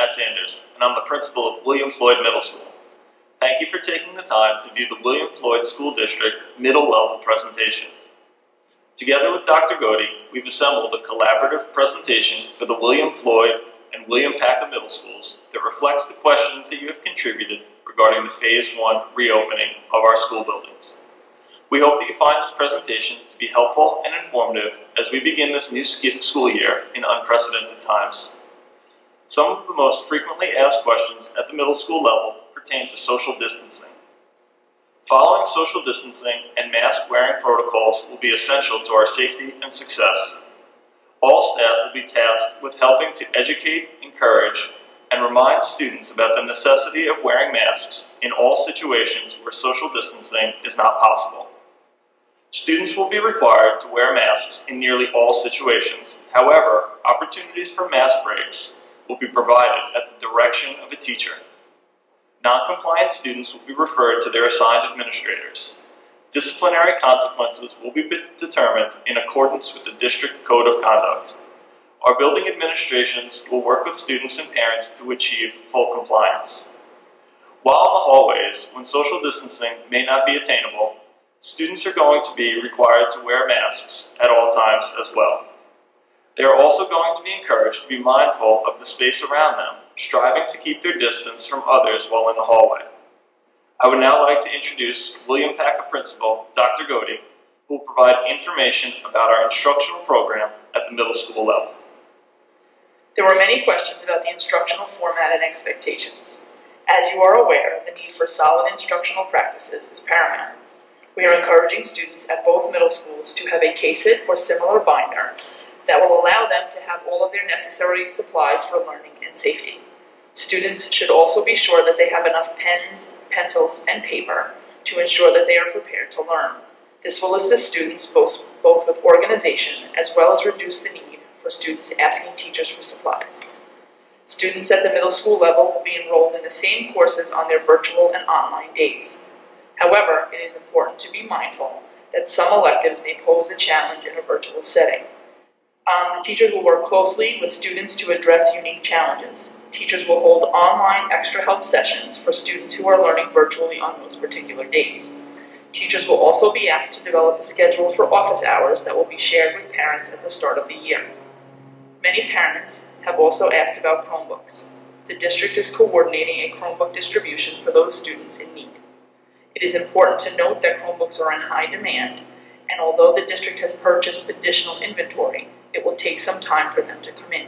Matt Sanders, and I'm the principal of William Floyd Middle School. Thank you for taking the time to view the William Floyd School District Middle Level presentation. Together with Dr. Godey, we've assembled a collaborative presentation for the William Floyd and William PACA Middle Schools that reflects the questions that you have contributed regarding the Phase 1 reopening of our school buildings. We hope that you find this presentation to be helpful and informative as we begin this new school year in unprecedented times. Some of the most frequently asked questions at the middle school level pertain to social distancing. Following social distancing and mask-wearing protocols will be essential to our safety and success. All staff will be tasked with helping to educate, encourage, and remind students about the necessity of wearing masks in all situations where social distancing is not possible. Students will be required to wear masks in nearly all situations. However, opportunities for mask breaks will be provided at the direction of a teacher. Non-compliant students will be referred to their assigned administrators. Disciplinary consequences will be determined in accordance with the District Code of Conduct. Our building administrations will work with students and parents to achieve full compliance. While in the hallways, when social distancing may not be attainable, students are going to be required to wear masks at all times as well. They are also going to be encouraged to be mindful of the space around them, striving to keep their distance from others while in the hallway. I would now like to introduce William PACA Principal, Dr. Godey, who will provide information about our instructional program at the middle school level. There were many questions about the instructional format and expectations. As you are aware, the need for solid instructional practices is paramount. We are encouraging students at both middle schools to have a KSIT or similar binder that will allow them to have all of their necessary supplies for learning and safety. Students should also be sure that they have enough pens, pencils, and paper to ensure that they are prepared to learn. This will assist students both with organization as well as reduce the need for students asking teachers for supplies. Students at the middle school level will be enrolled in the same courses on their virtual and online days. However, it is important to be mindful that some electives may pose a challenge in a virtual setting. The teachers will work closely with students to address unique challenges. Teachers will hold online extra help sessions for students who are learning virtually on those particular days. Teachers will also be asked to develop a schedule for office hours that will be shared with parents at the start of the year. Many parents have also asked about Chromebooks. The district is coordinating a Chromebook distribution for those students in need. It is important to note that Chromebooks are in high demand, and although the district has purchased additional inventory, it will take some time for them to come in.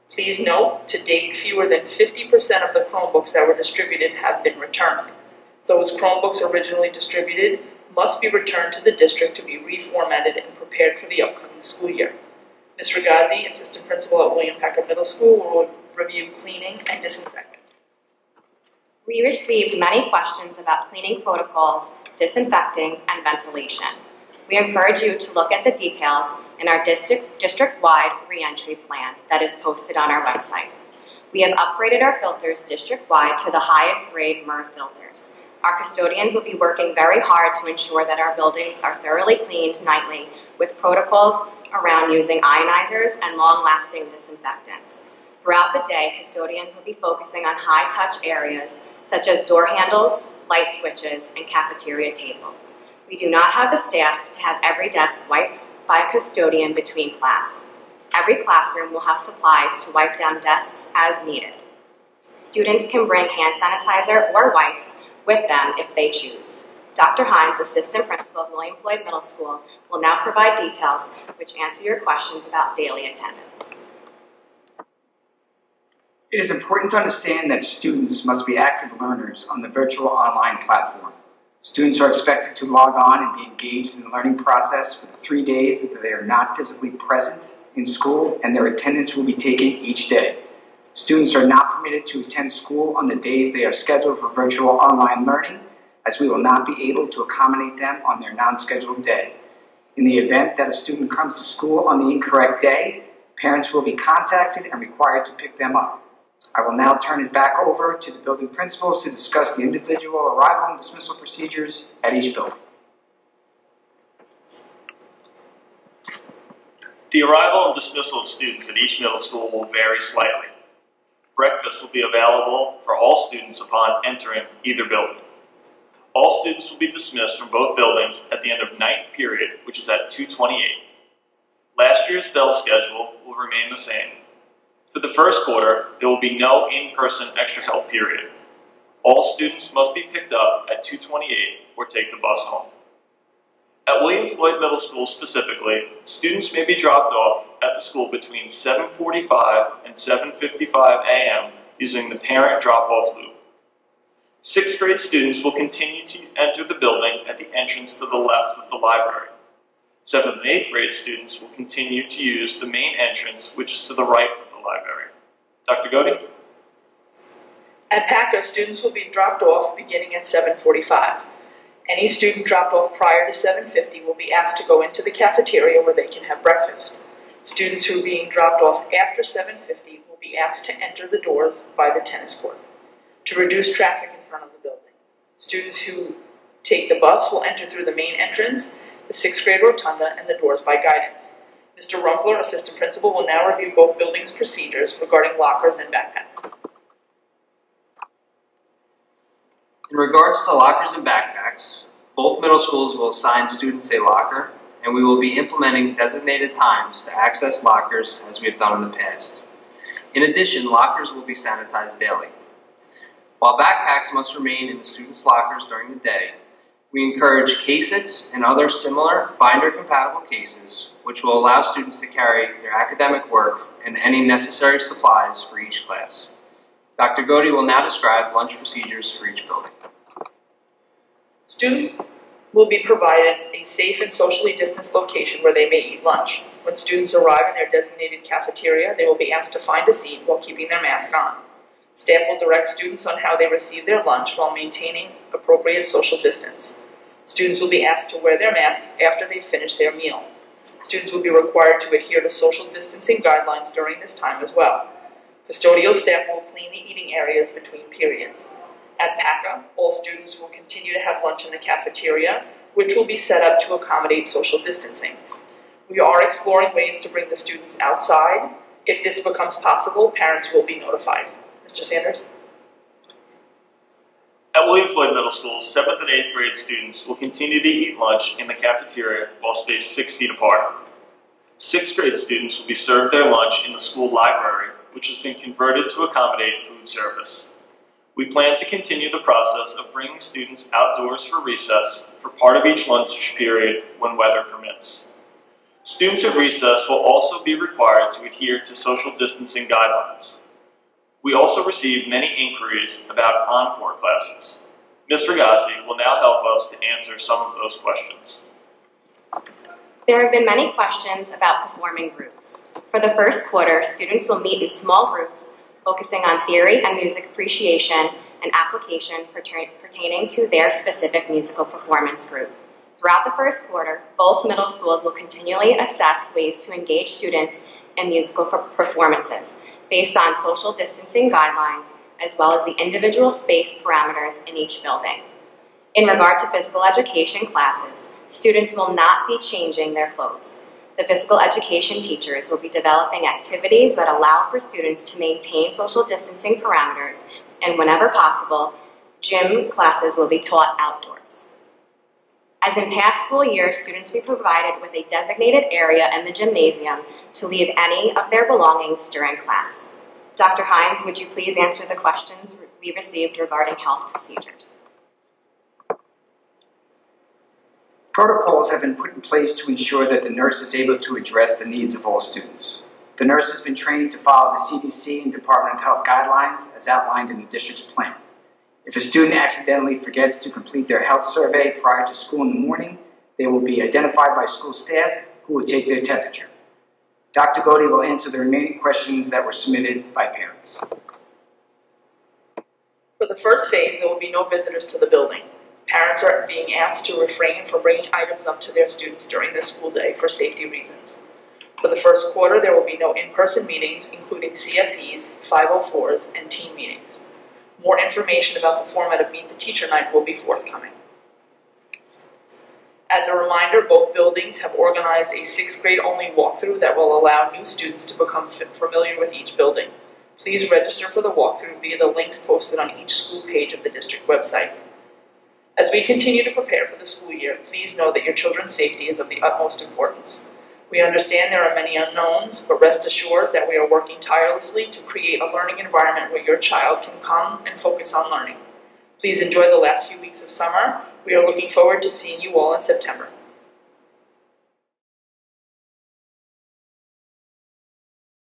Please note, to date, fewer than 50% of the Chromebooks that were distributed have been returned. Those Chromebooks originally distributed must be returned to the district to be reformatted and prepared for the upcoming school year. Ms. Ragazzi, Assistant Principal at William PACA Middle School, will review cleaning and disinfecting. We received many questions about cleaning protocols, disinfecting, and ventilation. We encourage you to look at the details in our district-wide re-entry plan that is posted on our website. We have upgraded our filters district-wide to the highest grade MER filters. Our custodians will be working very hard to ensure that our buildings are thoroughly cleaned nightly with protocols around using ionizers and long-lasting disinfectants. Throughout the day, custodians will be focusing on high-touch areas such as door handles, light switches, and cafeteria tables. We do not have the staff to have every desk wiped by a custodian between class. Every classroom will have supplies to wipe down desks as needed. Students can bring hand sanitizer or wipes with them if they choose. Dr. Hines, Assistant Principal of William Floyd Middle School, will now provide details which answer your questions about daily attendance. It is important to understand that students must be active learners on the virtual online platform. Students are expected to log on and be engaged in the learning process for the 3 days that they are not physically present in school, and their attendance will be taken each day. Students are not permitted to attend school on the days they are scheduled for virtual online learning, as we will not be able to accommodate them on their non-scheduled day. In the event that a student comes to school on the incorrect day, parents will be contacted and required to pick them up. I will now turn it back over to the building principals to discuss the individual arrival and dismissal procedures at each building. The arrival and dismissal of students at each middle school will vary slightly. Breakfast will be available for all students upon entering either building. All students will be dismissed from both buildings at the end of ninth period, which is at 2:28. Last year's bell schedule will remain the same. For the first quarter, there will be no in-person extra help period. All students must be picked up at 2:28 or take the bus home. At William Floyd Middle School specifically, students may be dropped off at the school between 7:45 and 7:55 a.m. using the parent drop-off loop. 6th grade students will continue to enter the building at the entrance to the left of the library. 7th and 8th grade students will continue to use the main entrance, which is to the right of the library. Dr. Godey? At PACA, students will be dropped off beginning at 7:45. Any student dropped off prior to 7:50 will be asked to go into the cafeteria where they can have breakfast. Students who are being dropped off after 7:50 will be asked to enter the doors by the tennis court to reduce traffic in front of the building. Students who take the bus will enter through the main entrance, the 6th grade rotunda, and the doors by guidance. Mr. Runkler, assistant principal, will now review both buildings' procedures regarding lockers and backpacks. In regards to lockers and backpacks, both middle schools will assign students a locker, and we will be implementing designated times to access lockers as we have done in the past. In addition, lockers will be sanitized daily. While backpacks must remain in the students' lockers during the day, we encourage case-its and other similar binder-compatible cases, which will allow students to carry their academic work and any necessary supplies for each class. Dr. Godey will now describe lunch procedures for each building. Students will be provided a safe and socially distanced location where they may eat lunch. When students arrive in their designated cafeteria, they will be asked to find a seat while keeping their mask on. Staff will direct students on how they receive their lunch while maintaining appropriate social distance. Students will be asked to wear their masks after they finish their meal. Students will be required to adhere to social distancing guidelines during this time as well. Custodial staff will clean the eating areas between periods. At PACA, all students will continue to have lunch in the cafeteria, which will be set up to accommodate social distancing. We are exploring ways to bring the students outside. If this becomes possible, parents will be notified. Mr. Sanders? At William Floyd Middle School, 7th and 8th grade students will continue to eat lunch in the cafeteria while spaced 6 feet apart. 6th grade students will be served their lunch in the school library, which has been converted to accommodate food service. We plan to continue the process of bringing students outdoors for recess for part of each lunch period when weather permits. Students at recess will also be required to adhere to social distancing guidelines. We also received many inquiries about encore classes. Ms. Ragazzi will now help us to answer some of those questions. There have been many questions about performing groups. For the first quarter, students will meet in small groups focusing on theory and music appreciation and application pertaining to their specific musical performance group. Throughout the first quarter, both middle schools will continually assess ways to engage students in musical performances based on social distancing guidelines as well as the individual space parameters in each building. In regard to physical education classes, students will not be changing their clothes. The physical education teachers will be developing activities that allow for students to maintain social distancing parameters, and whenever possible, gym classes will be taught outdoors. As in past school years, students will be provided with a designated area in the gymnasium to leave any of their belongings during class. Dr. Hines, would you please answer the questions we received regarding health procedures? Protocols have been put in place to ensure that the nurse is able to address the needs of all students. The nurse has been trained to follow the CDC and Department of Health guidelines as outlined in the district's plan. If a student accidentally forgets to complete their health survey prior to school in the morning, they will be identified by school staff who will take their temperature. Dr. Godey will answer the remaining questions that were submitted by parents. For the first phase, there will be no visitors to the building. Parents are being asked to refrain from bringing items up to their students during the school day for safety reasons. For the first quarter, there will be no in-person meetings, including CSEs, 504s, and team meetings. More information about the format of Meet the Teacher Night will be forthcoming. As a reminder, both buildings have organized a 6th grade only walkthrough that will allow new students to become familiar with each building. Please register for the walkthrough via the links posted on each school page of the district website. As we continue to prepare for the school year, please know that your children's safety is of the utmost importance. We understand there are many unknowns, but rest assured that we are working tirelessly to create a learning environment where your child can come and focus on learning. Please enjoy the last few weeks of summer. We are looking forward to seeing you all in September.